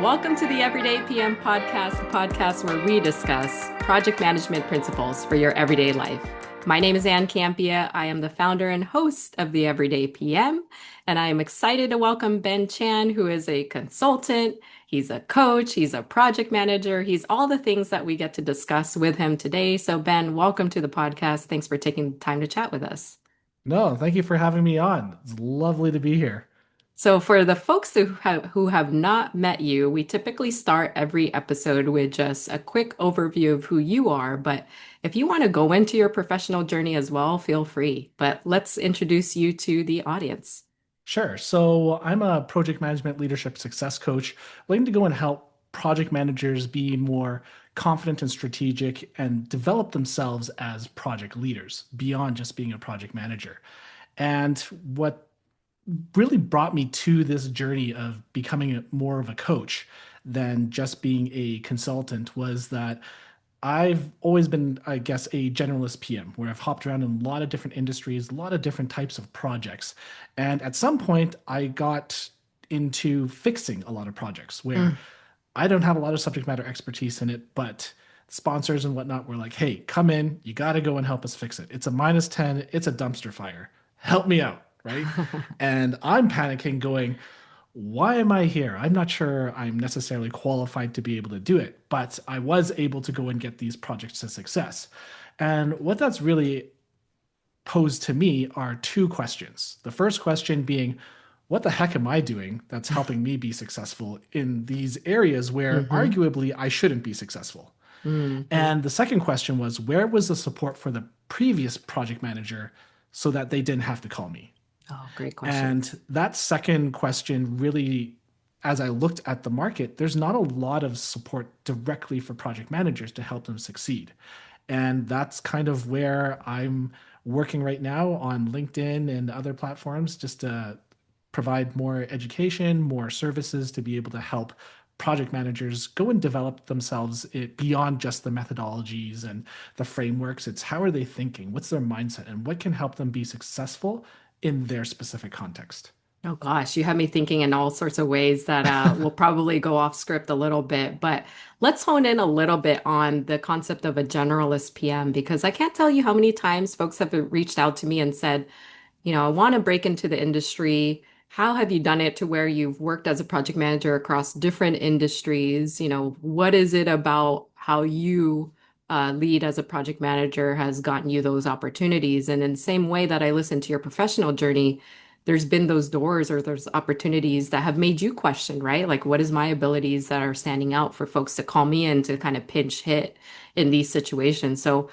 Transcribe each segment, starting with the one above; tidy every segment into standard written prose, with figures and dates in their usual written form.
Welcome to the Everyday PM podcast, the podcast where we discuss project management principles for your everyday life. My name is Campea. I am the founder and host of the Everyday PM, and I am excited to welcome Ben Chan, who is a consultant. He's a coach, he's a project manager, he's all the things that we get to discuss with him today. So, Ben, welcome to the podcast. Thanks for taking the time to chat with us. No, thank you for having me on. It's lovely to be here. So, for the folks who have not met you, we typically start every episode with just a quick overview of who you are. But if you want to go into your professional journey as well, feel free. But let's introduce you to the audience. Sure. So I'm a project management leadership success coach, looking to go and help project managers be more confident and strategic and develop themselves as project leaders beyond just being a project manager. And what really brought me to this journey of becoming more of a coach than just being a consultant was that I've always been, I guess, a generalist PM where I've hopped around in a lot of different industries, a lot of different types of projects. And at some point, I got into fixing a lot of projects where Mm. I don't have a lot of subject matter expertise in it, but sponsors and whatnot were like, hey, come in, you got to go and help us fix it. It's a minus 10, it's a dumpster fire. Help me out, right? And I'm panicking, going, why am I here? I'm not sure I'm necessarily qualified to be able to do it, but I was able to go and get these projects to success. And what that's really posed to me are two questions. The first question being, what the heck am I doing that's helping me be successful in these areas where Hmm. arguably I shouldn't be successful? Hmm. And the second question was, where was the support for the previous project manager so that they didn't have to call me? Oh, great And questions. that second question really, as I looked at the market, there's not a lot of support directly for project managers to help them succeed. And that's kind of where I'm working right now on LinkedIn and other platforms just to provide more education, more services to be able to help project managers go and develop themselves beyond just the methodologies and the frameworks. It's how are they thinking? What's their mindset? And what can help them be successful in their specific context? Oh gosh, you have me thinking in all sorts of ways that will probably go off script a little bit, but let's hone in a little bit on the concept of a generalist PM because I can't tell you how many times folks have reached out to me and said, I want to break into the industry. How have you done it to where you've worked as a project manager across different industries? What is it about how you lead as a project manager has gotten you those opportunities? And in the same way that I listen to your professional journey, there's been those doors or those opportunities that have made you question, right? Like, what is my abilities that are standing out for folks to call me in to kind of pinch hit in these situations? So,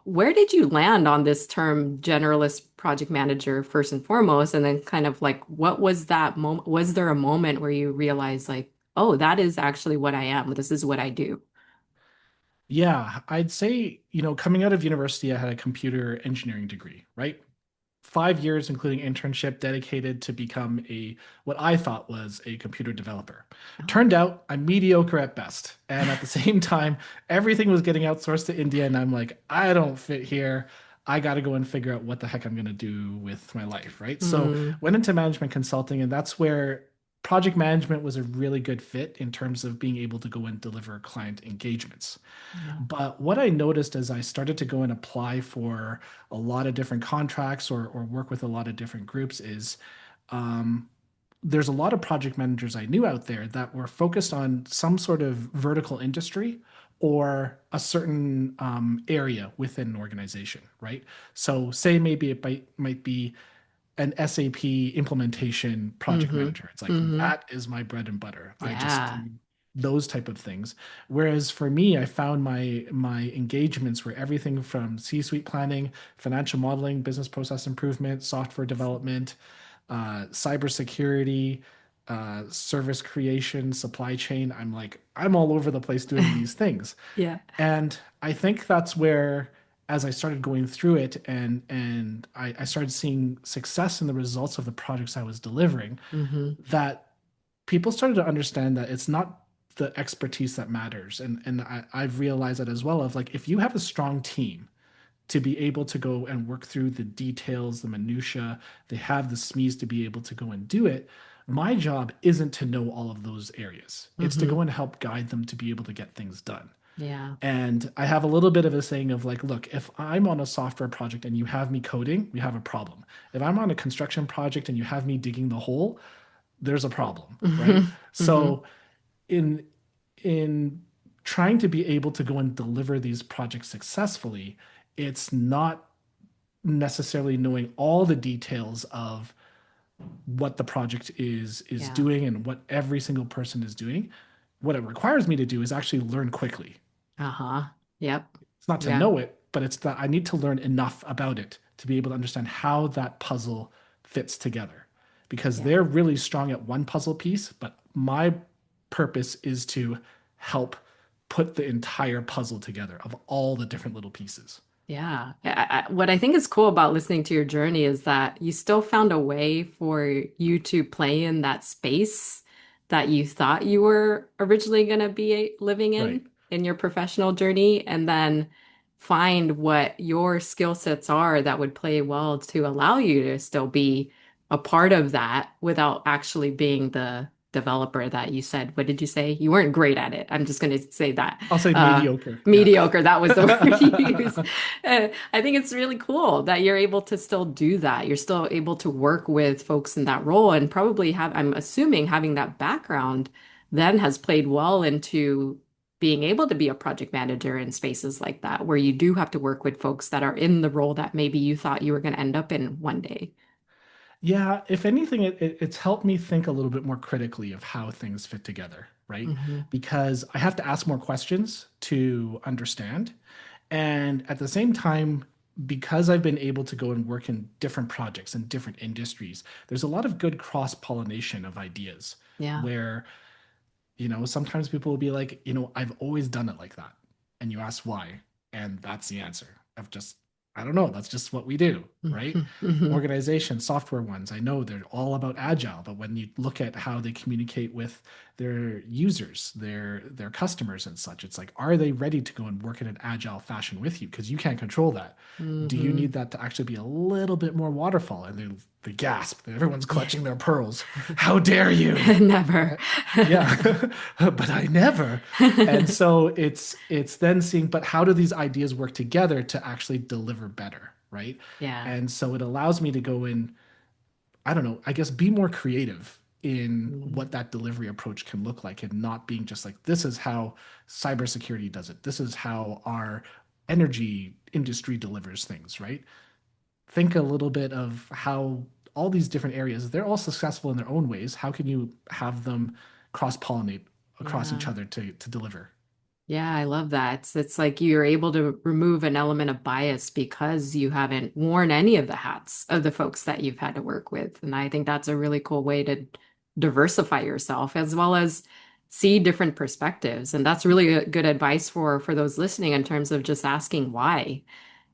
where did you land on this term generalist project manager first and foremost? And then kind of like, what was that moment? Was there a moment where you realized like, oh, that is actually what I am. This is what I do. Yeah, I'd say, coming out of university, I had a computer engineering degree, right? 5 years, including internship, dedicated to become what I thought was a computer developer. Oh. Turned out I'm mediocre at best. And at the same time, everything was getting outsourced to India. And I'm like, I don't fit here. I got to go and figure out what the heck I'm going to do with my life. Right. So Mm, went into management consulting, and that's where project management was a really good fit in terms of being able to go and deliver client engagements. yeah. But what I noticed as I started to go and apply for a lot of different contracts or work with a lot of different groups is um, there's a lot of project managers I knew out there that were focused on some sort of vertical industry or a certain area within an organization, right? So, say maybe it might be an SAP implementation project Mm-hmm. manager. It's like Mm-hmm. that is my bread and butter. I just Yeah. do those type of things. Whereas for me, I found my engagements were everything from C-suite planning, financial modeling, business process improvement, software development, cybersecurity, service creation, supply chain. I'm all over the place doing these things. Yeah. And I think that's where, as I started going through it and I started seeing success in the results of the projects I was delivering, Mm-hmm. that people started to understand that it's not the expertise that matters. I've realized that as well of like if you have a strong team to be able to go and work through the details, the minutia, they have the SMEs to be able to go and do it. My job isn't to know all of those areas. It's to go Hmm. and help guide them to be able to get things done. Yeah. And I have a little bit of a saying of like, look, if I'm on a software project and you have me coding, we have a problem. If I'm on a construction project and you have me digging the hole, there's a problem, right? Hmm. Hmm. So in in trying to be able to go and deliver these projects successfully, it's not necessarily knowing all the details of what the project is Yeah. doing and what every single person is doing. What it requires me to do is actually learn quickly. Uh-huh. Yep. It's not to Yeah. know it, but it's that I need to learn enough about it to be able to understand how that puzzle fits together. Because Yeah. they're really strong at one puzzle piece, but my purpose is to help put the entire puzzle together of all the different little pieces. Yeah. What I think is cool about listening to your journey is that you still found a way for you to play in that space that you thought you were originally going to be living Right. in your professional journey, and then find what your skill sets are that would play well to allow you to still be a part of that without actually being the developer that you said. What did you say? You weren't great at it. I'm just going to say that. I'll say Uh, mediocre. Yeah. Mediocre, that was the word you used. I think it's really cool that you're able to still do that. You're still able to work with folks in that role and probably have, I'm assuming having that background then has played well into being able to be a project manager in spaces like that, where you do have to work with folks that are in the role that maybe you thought you were going to end up in one day. Yeah, if anything, it's helped me think a little bit more critically of how things fit together, right? Hmm. Because I have to ask more questions to understand. And at the same time, because I've been able to go and work in different projects and different industries, there's a lot of good cross-pollination of ideas Yeah. where, sometimes people will be like, I've always done it like that. And you ask why. And that's the answer. I don't know. That's just what we do, right? Hmm. Hmm. Organizations, software ones, I know they're all about agile, but when you look at how they communicate with their users, their customers and such, it's like, are they ready to go and work in an agile fashion with you? Because you can't control that. Do you Hmm. need that to actually be a little bit more waterfall? And they gasp. Everyone's Yeah. clutching their pearls. How dare you? Never. Yeah, but I never. And so it's then seeing, but how do these ideas work together to actually deliver better, right? Yeah. And so it allows me to go in, I don't know, I guess be more creative in Mm. what that delivery approach can look like and not being just like, this is how cybersecurity does it. This is how our energy industry delivers things, right? Think a little bit of how all these different areas, they're all successful in their own ways. How can you have them cross pollinate across each Yeah. other to deliver? Yeah, I love that. It's like you're able to remove an element of bias because you haven't worn any of the hats of the folks that you've had to work with. And I think that's a really cool way to diversify yourself as well as see different perspectives. And that's really good advice for those listening in terms of just asking why.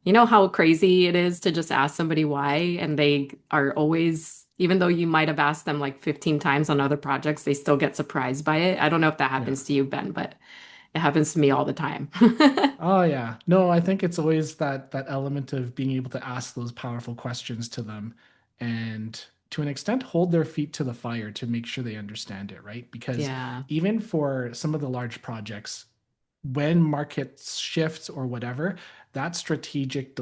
You know how crazy it is to just ask somebody why, and they are always, even though you might have asked them like 15 times on other projects, they still get surprised by it. I don't know if that Yeah. happens to you, Ben, but it happens to me all the time. Oh yeah. No, I think it's always that element of being able to ask those powerful questions to them and to an extent hold their feet to the fire to make sure they understand it, right? Because Yeah. even for some of the large projects, when markets shifts or whatever, that strategic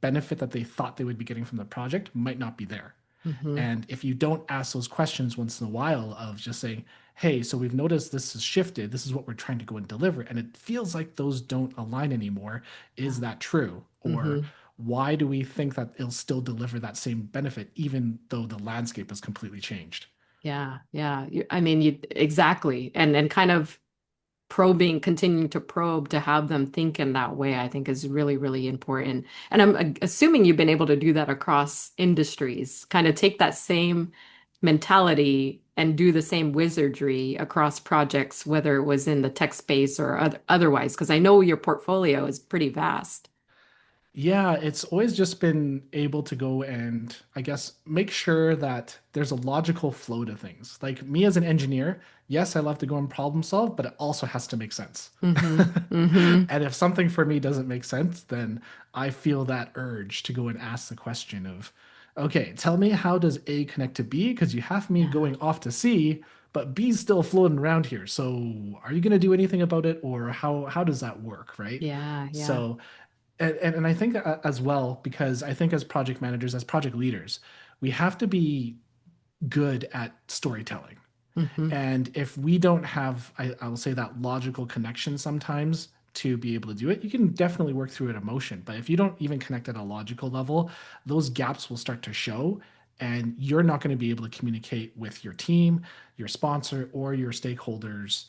benefit that they thought they would be getting from the project might not be there. Hmm. And if you don't ask those questions once in a while of just saying, hey, so we've noticed this has shifted, this is what we're trying to go and deliver, and it feels like those don't align anymore. Is Yeah. that true? Or Hmm. why do we think that it'll still deliver that same benefit even though the landscape has completely changed? Yeah. Yeah. I mean, you exactly. And kind of probing, continuing to probe to have them think in that way, I think is really, really important. And I'm assuming you've been able to do that across industries, kind of take that same mentality and do the same wizardry across projects, whether it was in the tech space or otherwise, because I know your portfolio is pretty vast. Yeah, it's always just been able to go and I guess make sure that there's a logical flow to things. Like me as an engineer, yes, I love to go and problem solve, but it also has to make sense. Hmm. Hmm. And if something for me doesn't make sense, then I feel that urge to go and ask the question of, Okay, tell me, how does A connect to B? Because you have me Yeah. going off to C, but B's still floating around here. So are you going to do anything about it, or how does that work, right? Yeah, yeah. So and I think as well, because I think as project managers, as project leaders, we have to be good at storytelling. Hmm. And if we don't have, I will say, that logical connection sometimes to be able to do it, you can definitely work through an emotion. But if you don't even connect at a logical level, those gaps will start to show, and you're not going to be able to communicate with your team, your sponsor, or your stakeholders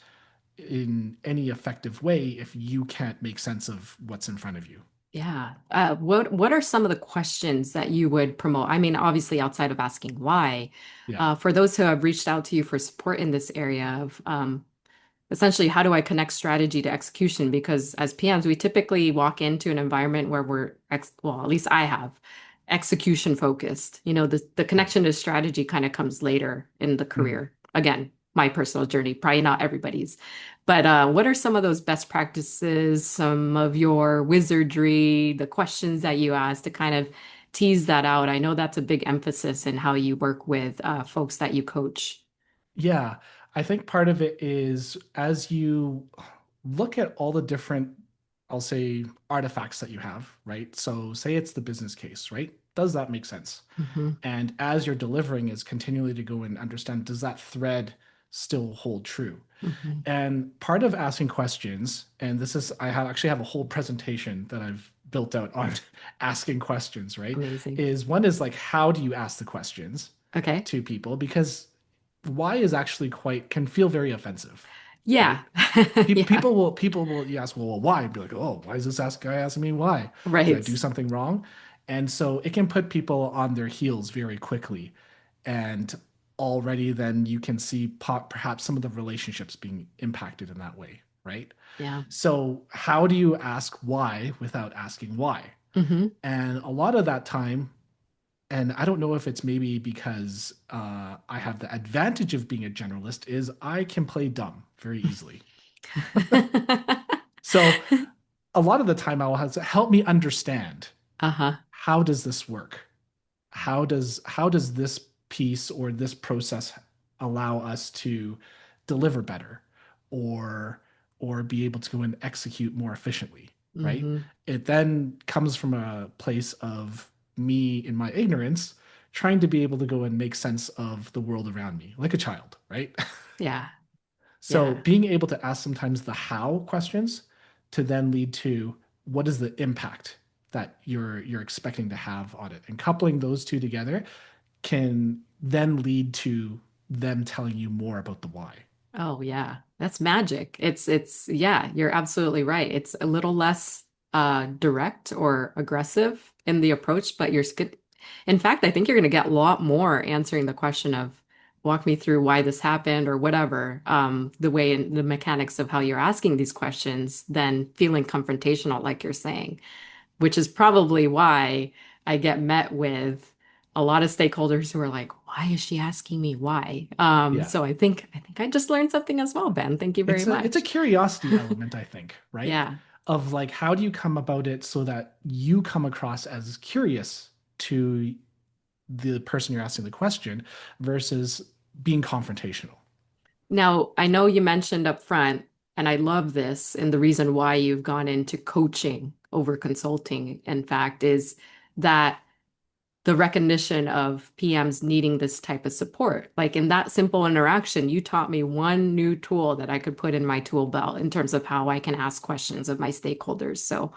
in any effective way if you can't make sense of what's in front of you. Yeah. What are some of the questions that you would promote? I mean, obviously outside of asking why, Yeah. for those who have reached out to you for support in this area of essentially, how do I connect strategy to execution? Because as PMs, we typically walk into an environment where well, at least I have execution focused. The Yeah. connection to strategy kind of comes later in the Mhm. career. Again, my personal journey, probably not everybody's. But what are some of those best practices, some of your wizardry, the questions that you ask to kind of tease that out? I know that's a big emphasis in how you work with folks that you coach. Yeah, I think part of it is as you look at all the different, I'll say, artifacts that you have, right? So, say it's the business case, right? Does that make sense? Hmm. And as you're delivering, is continually to go and understand, does that thread still hold true? Hmm. And part of asking questions, and this is, actually have a whole presentation that I've built out on asking questions, right? Amazing. Is one is like, how do you ask the questions Okay. to people? Because why is actually quite can feel very offensive, Yeah. right? Pe- Yeah. people will you ask, well, why? And be like, oh, why is this guy asking me why? Did I Right. do something wrong? And so it can put people on their heels very quickly. And already then you can see perhaps some of the relationships being impacted in that way, right? Yeah. So how do you ask why without asking why? Hmm. And a lot of that time, and I don't know if it's maybe because I have the advantage of being a generalist, is I can play dumb very easily. So a lot of the time I will have to help me understand, Uh-huh. how does this work? How does this piece or this process allow us to deliver better, or be able to go and execute more efficiently, right? Hmm. It then comes from a place of me in my ignorance trying to be able to go and make sense of the world around me like a child, right? Yeah. So Yeah. being able to ask sometimes the how questions to then lead to what is the impact that you're expecting to have on it, and coupling those two together can then lead to them telling you more about the why. Oh, yeah. That's magic. Yeah, you're absolutely right. It's a little less direct or aggressive in the approach, but you're good. In fact, I think you're going to get a lot more answering the question of walk me through why this happened or whatever, the way and the mechanics of how you're asking these questions than feeling confrontational, like you're saying, which is probably why I get met with a lot of stakeholders who are like, why is she asking me why? Yeah. So I think I just learned something as well, Ben. Thank you very It's a much. curiosity element, I think, right? Yeah. Of like, how do you come about it so that you come across as curious to the person you're asking the question versus being confrontational. Now, I know you mentioned up front, and I love this, and the reason why you've gone into coaching over consulting, in fact, is that the recognition of PMs needing this type of support. Like in that simple interaction, you taught me one new tool that I could put in my tool belt in terms of how I can ask questions of my stakeholders. So,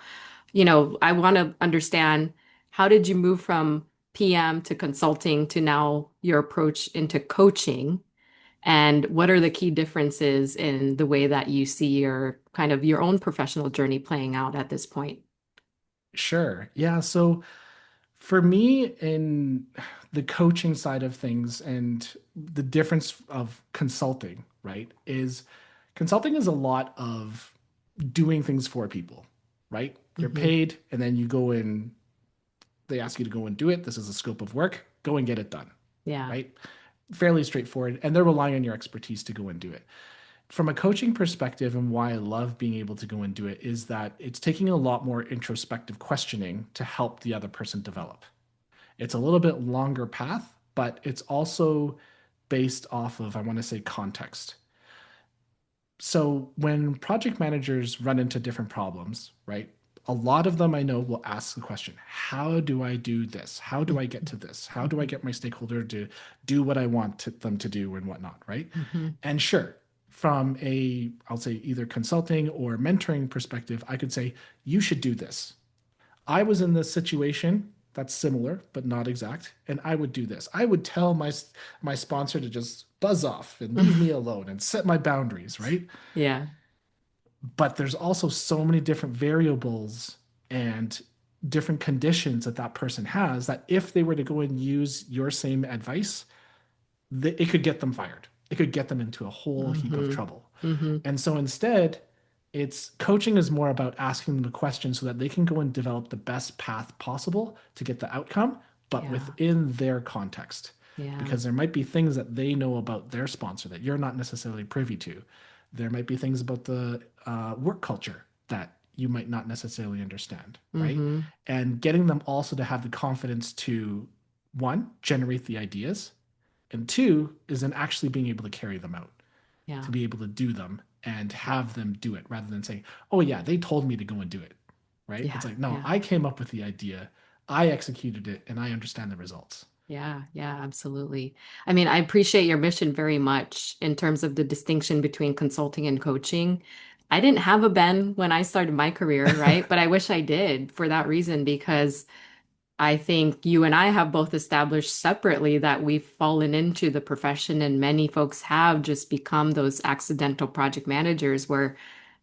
I want to understand, how did you move from PM to consulting to now your approach into coaching? And what are the key differences in the way that you see your kind of your own professional journey playing out at this point? Sure. Yeah. So for me, in the coaching side of things, and the difference of consulting, right, is consulting is a lot of doing things for people, right? You're Hmm. paid, and then you go in, they ask you to go and do it. This is a scope of work. Go and get it done, Yeah. right? Fairly straightforward. And they're relying on your expertise to go and do it. From a coaching perspective, and why I love being able to go and do it, is that it's taking a lot more introspective questioning to help the other person develop. It's a little bit longer path, but it's also based off of, I want to say, context. So when project managers run into different problems, right? A lot of them I know will ask the question, how do I do this? How do I get to this? How do I Mhm. get my stakeholder to do what I want them to do and whatnot, right? Mhm. And sure, from a, I'll say either consulting or mentoring perspective, I could say, you should do this. I was in this situation that's similar but not exact, and I would do this. I would tell my sponsor to just buzz off and leave me alone and set my boundaries, right? Yeah. But there's also so many different variables and different conditions that that person has that if they were to go and use your same advice, it could get them fired. It could get them into a whole heap of Mhm. trouble. Mhm. And so instead, it's coaching is more about asking them a question so that they can go and develop the best path possible to get the outcome, but Yeah. within their context. Yeah. Because there might be things that they know about their sponsor that you're not necessarily privy to. There might be things about the work culture that you might not necessarily understand, right? Mhm. And getting them also to have the confidence to, one, generate the ideas, and two, is then actually being able to carry them out, Yeah. to be able to do them and have them do it rather than saying, oh, yeah, they told me to go and do it, right? It's Yeah. like, no, Yeah. I came up with the idea, I executed it, and I understand the results. Yeah, yeah, absolutely. I mean, I appreciate your mission very much in terms of the distinction between consulting and coaching. I didn't have a Ben when I started my career, right? But I wish I did for that reason, because I think you and I have both established separately that we've fallen into the profession, and many folks have just become those accidental project managers where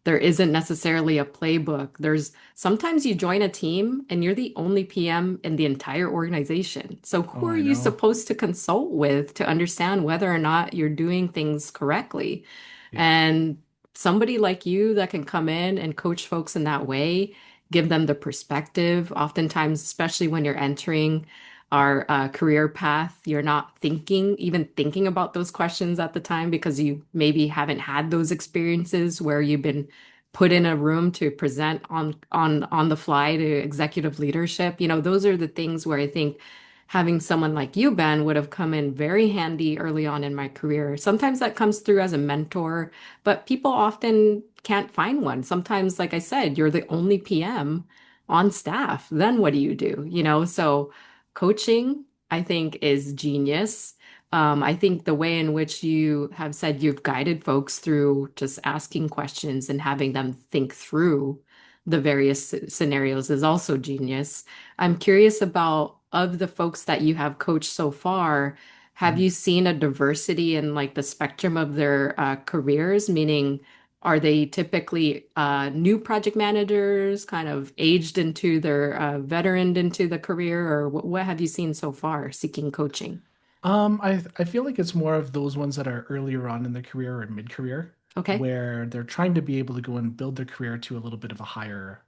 there isn't necessarily a playbook. There's sometimes you join a team and you're the only PM in the entire organization. So Oh, who are I you know. supposed to consult with to understand whether or not you're doing things correctly? Yeah. And somebody like you that can come in and coach folks in that way, give them the perspective. Oftentimes, especially when you're entering our career path, you're not even thinking about those questions at the time because you maybe haven't had those experiences where you've been put in a room to present on the fly to executive leadership. You know, those are the things where I think having someone like you, Ben, would have come in very handy early on in my career. Sometimes that comes through as a mentor, but people often can't find one. Sometimes, like I said, you're the only PM on staff. Then what do you do? You know, so coaching, I think, is genius. I think the way in which you have said you've guided folks through just asking questions and having them think through the various scenarios is also genius. I'm curious about of the folks that you have coached so far, have Mhm. you seen a diversity in like the spectrum of their careers? Meaning, are they typically new project managers, kind of aged into their veteran into the career, or what have you seen so far seeking coaching? I feel like it's more of those ones that are earlier on in their career or mid-career, Okay. where they're trying to be able to go and build their career to a little bit of a higher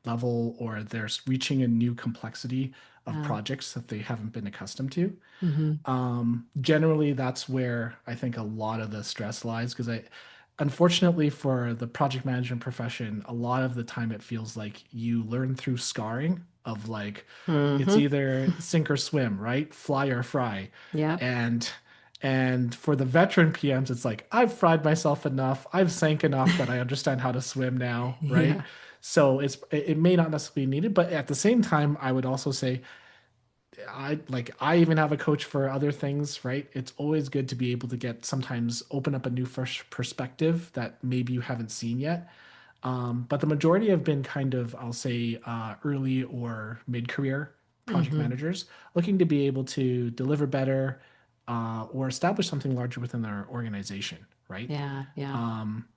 level, or they're reaching a new complexity of Uh, projects that they haven't been accustomed to. hmm Generally, that's where I think a lot of the stress lies because unfortunately, for the project management profession, a lot of the time it feels like you learn through scarring of like, it's hmm either sink or swim, right? Fly or fry. Yep. And for the veteran PMs, it's like, I've fried myself enough. I've sank enough that I understand how to swim now, right? Yeah. So it may not necessarily be needed, but at the same time, I would also say I even have a coach for other things, right? It's always good to be able to get sometimes open up a new fresh perspective that maybe you haven't seen yet. But the majority have been kind of, I'll say, early or mid-career project hmm managers looking to be able to deliver better or establish something larger within their organization, right? Yeah. Yeah.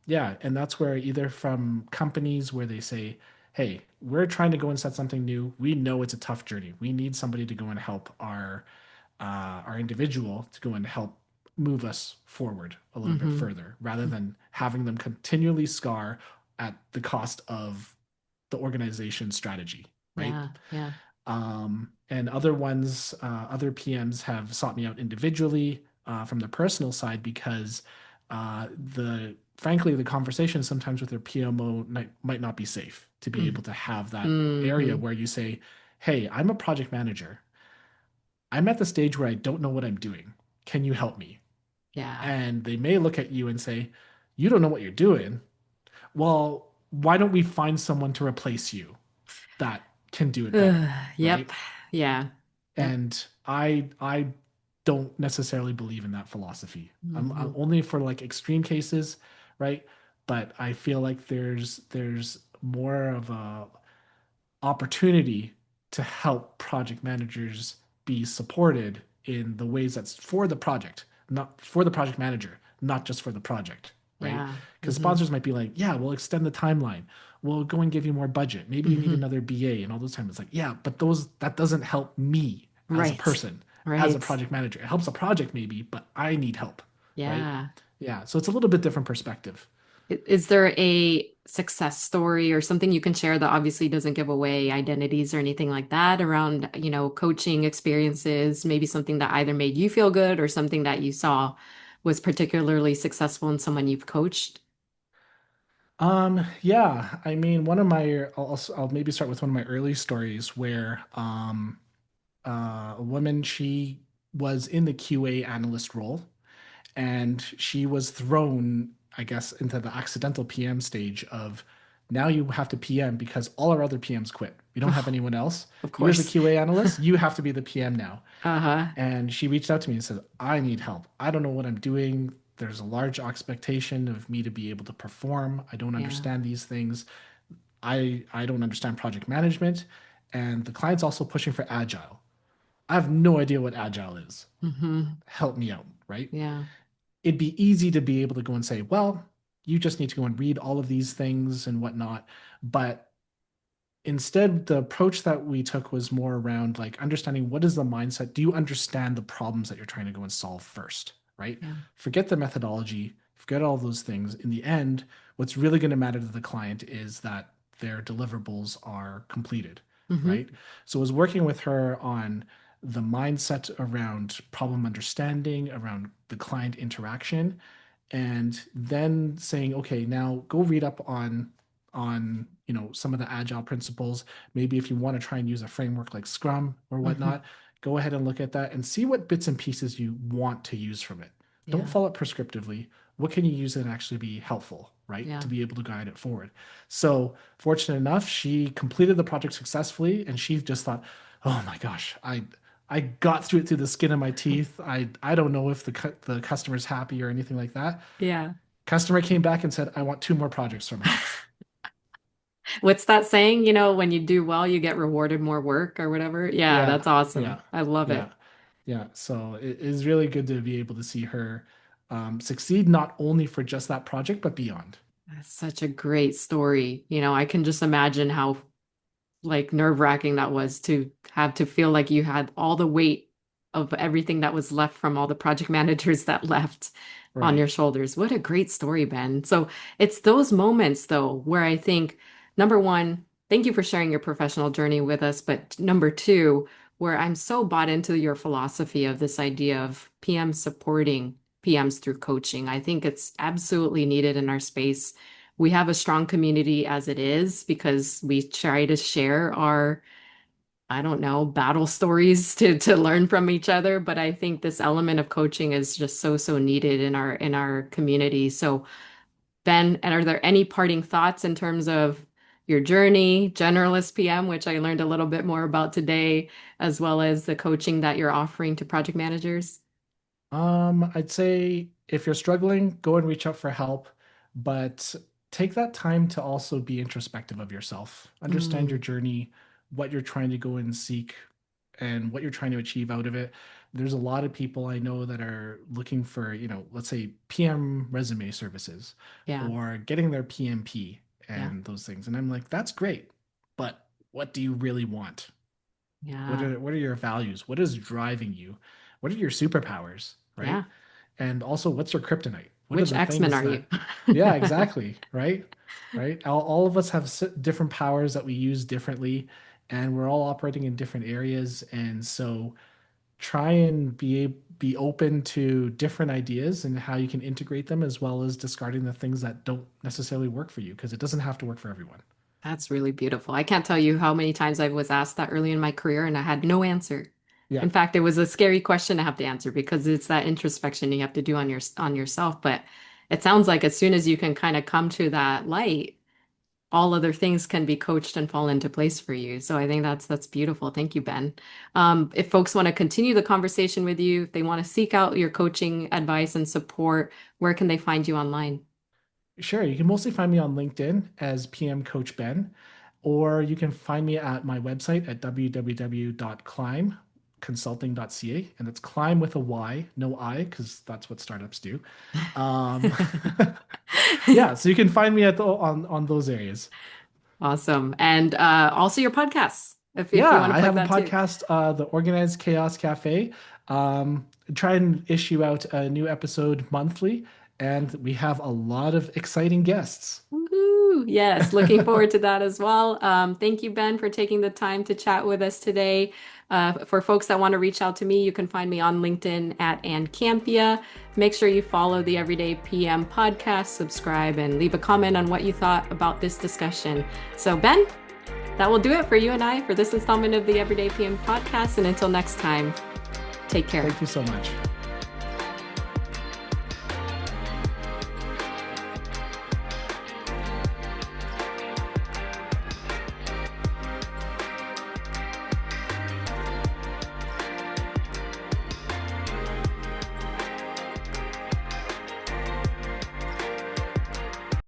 Yeah, and that's where either from companies where they say, "Hey, we're trying to go and set something new. We know it's a tough journey. We need somebody to go and help our individual to go and help move us forward a little bit hmm further, rather than having them continually scar at the cost of the organization's strategy, right? Yeah. Yeah. And other ones, other PMs have sought me out individually from the personal side because the frankly the conversation sometimes with their PMO might not be safe to be able to have that area Mm-hmm. where you say, "Hey, I'm a project manager. I'm at the stage where I don't know what I'm doing. Can you help me? Yeah. And they may look at you and say, you don't know what you're doing. Well, why don't we find someone to replace you that can do it better, Yep. right? Yeah. Yep. And I don't necessarily believe in that philosophy. I'm Hmm. only for like extreme cases, right? But I feel like there's more of a opportunity to help project managers be supported in the ways that's for the project, not for the project manager, not just for the project, right? Yeah. Because Hmm. sponsors might be like, yeah, we'll extend the timeline. We'll go and give you more budget. Maybe you need Hmm. another BA and all those times. It's like, yeah, but those that doesn't help me as a Right. person, as a Right. project manager. It helps a project maybe, but I need help, right? Yeah. Yeah. So it's a little bit different perspective. Is there a success story or something you can share that obviously doesn't give away identities or anything like that around, coaching experiences, maybe something that either made you feel good or something that you saw was particularly successful in someone you've coached? Yeah, I mean, one of my, I'll maybe start with one of my early stories where, a woman, she was in the QA analyst role and she was thrown, I guess, into the accidental PM stage of now you have to PM because all our other PMs quit. We don't have anyone else. Of You as the course. QA analyst, you have to be the PM now. Uh-huh. And she reached out to me and said, I need help. I don't know what I'm doing. There's a large expectation of me to be able to perform. I don't Yeah. understand these things. I don't understand project management. And the client's also pushing for agile. I have no idea what agile is. Hmm. Help me out, right? Yeah. It'd be easy to be able to go and say, well, you just need to go and read all of these things and whatnot. But instead, the approach that we took was more around like understanding what is the mindset. Do you understand the problems that you're trying to go and solve first, right? Yeah. Forget the methodology, forget all those things. In the end, what's really going to matter to the client is that their deliverables are completed, Hmm. right? So I was working with her on the mindset around problem understanding, around the client interaction, and then saying, okay, now go read up on some of the agile principles. Maybe if you want to try and use a framework like Scrum or Hmm. whatnot, go ahead and look at that and see what bits and pieces you want to use from it. Don't Yeah. follow it prescriptively. What can you use and actually be helpful, right? Yeah. To be able to guide it forward. So, fortunate enough, she completed the project successfully and she just thought, oh my gosh, I got through it through the skin of my teeth. I don't know if the customer's happy or anything like that. Yeah. Customer came back and said, I want two more projects from her. What's that saying? When you do well, you get rewarded more work or whatever. Yeah, Yeah, that's awesome. yeah, I love yeah, it. yeah. So it is really good to be able to see her succeed not only for just that project, but beyond. That's such a great story. I can just imagine how like nerve-wracking that was to have to feel like you had all the weight of everything that was left from all the project managers that left on Right. your shoulders. What a great story, Ben. So it's those moments though where I think number one, thank you for sharing your professional journey with us, but number two, where I'm so bought into your philosophy of this idea of PM supporting PMs through coaching. I think it's absolutely needed in our space. We have a strong community as it is because we try to share our, I don't know, battle stories to learn from each other. But I think this element of coaching is just so needed in our community. So Ben, and are there any parting thoughts in terms of your journey, Generalist PM, which I learned a little bit more about today, as well as the coaching that you're offering to project managers? I'd say if you're struggling, go and reach out for help, but take that time to also be introspective of yourself. Understand your Mm, journey, what you're trying to go and seek, and what you're trying to achieve out of it. There's a lot of people I know that are looking for, let's say PM resume services yeah, or getting their PMP yeah, and those things. And I'm like, that's great, but what do you really want? yeah, What are your values? What is driving you? What are your superpowers, right? yeah. And also, what's your kryptonite? What are Which the X-Men things are you? that, yeah, exactly, right? Right? All of us have different powers that we use differently, and we're all operating in different areas. And so, try and be open to different ideas and how you can integrate them, as well as discarding the things that don't necessarily work for you, because it doesn't have to work for everyone. That's really beautiful. I can't tell you how many times I was asked that early in my career and I had no answer. Yeah. In fact, it was a scary question to have to answer because it's that introspection you have to do on yourself. But it sounds like as soon as you can kind of come to that light, all other things can be coached and fall into place for you. So I think that's beautiful. Thank you, Ben. If folks want to continue the conversation with you, if they want to seek out your coaching advice and support, where can they find you online? Sure. You can mostly find me on LinkedIn as PM Coach Ben, or you can find me at my website at www.climbconsulting.ca. And that's climb with a Y, no I, because that's what startups do. Um, yeah, so you can find me on those areas. Awesome. And also your podcasts, if you Yeah, want to I plug have a that too. podcast, the Organized Chaos Cafe. Try and issue out a new episode monthly, and we have a lot of exciting guests. Woohoo! Yes, looking forward to that as well. Thank you, Ben, for taking the time to chat with us today. For folks that want to reach out to me, you can find me on LinkedIn at Campea. Make sure you follow the Everyday PM podcast, subscribe, and leave a comment on what you thought about this discussion. So, Ben, that will do it for you and I for this installment of the Everyday PM podcast. And until next time, take care. Thank you so much.